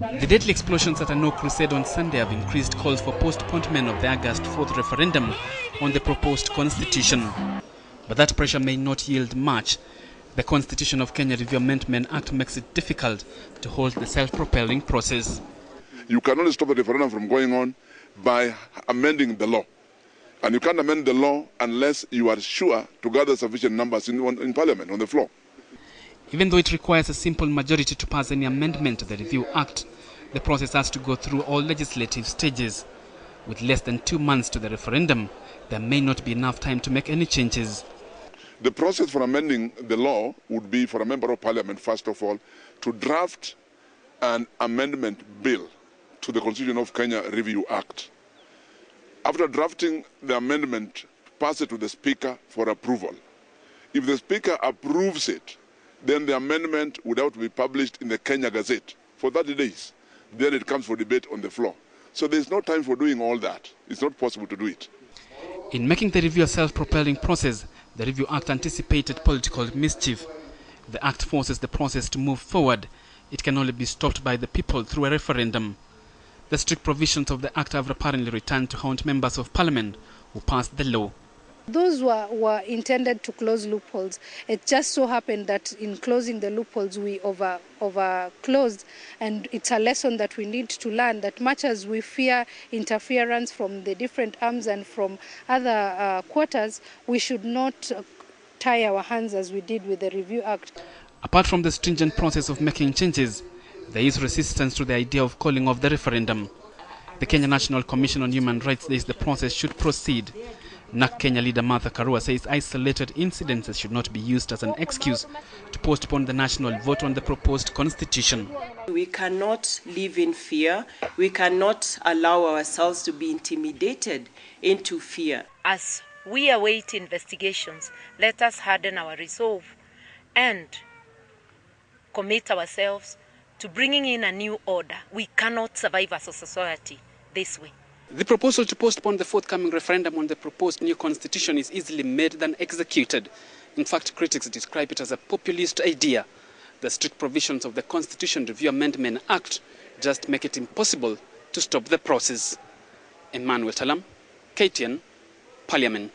The deadly explosions at a No Crusade on Sunday have increased calls for postponement of the August 4th referendum on the proposed constitution. But that pressure may not yield much. The Constitution of Kenya Review Amendment Act makes it difficult to hold the self-propelling process. You can only stop the referendum from going on by amending the law. And you can't amend the law unless you are sure to gather sufficient numbers in Parliament, on the floor. Even though it requires a simple majority to pass any amendment to the Review Act, the process has to go through all legislative stages. With less than 2 months to the referendum, there may not be enough time to make any changes. The process for amending the law would be for a member of Parliament, first of all, to draft an amendment bill to the Constitution of Kenya Review Act. After drafting the amendment, pass it to the Speaker for approval. If the Speaker approves it, then the amendment would have to be published in the Kenya Gazette for 30 days. Then it comes for debate on the floor. So there's no time for doing all that. It's not possible to do it. In making the review a self-propelling process, the Review Act anticipated political mischief. The Act forces the process to move forward. It can only be stopped by the people through a referendum. The strict provisions of the Act have apparently returned to haunt members of Parliament who passed the law. Those were intended to close loopholes. It just so happened that in closing the loopholes we over closed, and it's a lesson that we need to learn, that much as we fear interference from the different arms and from other quarters, we should not tie our hands as we did with the Review Act. Apart from the stringent process of making changes, there is resistance to the idea of calling off the referendum. The Kenya National Commission on Human Rights says the process should proceed. NAC Kenya leader Martha Karua says isolated incidences should not be used as an excuse to postpone the national vote on the proposed constitution. We cannot live in fear. We cannot allow ourselves to be intimidated into fear. As we await investigations, let us harden our resolve and commit ourselves to bringing in a new order. We cannot survive as a society this way. The proposal to postpone the forthcoming referendum on the proposed new constitution is easily made than executed. In fact, critics describe it as a populist idea. The strict provisions of the Constitution Review Amendment Act just make it impossible to stop the process. Emmanuel Talam, KTN, Parliament.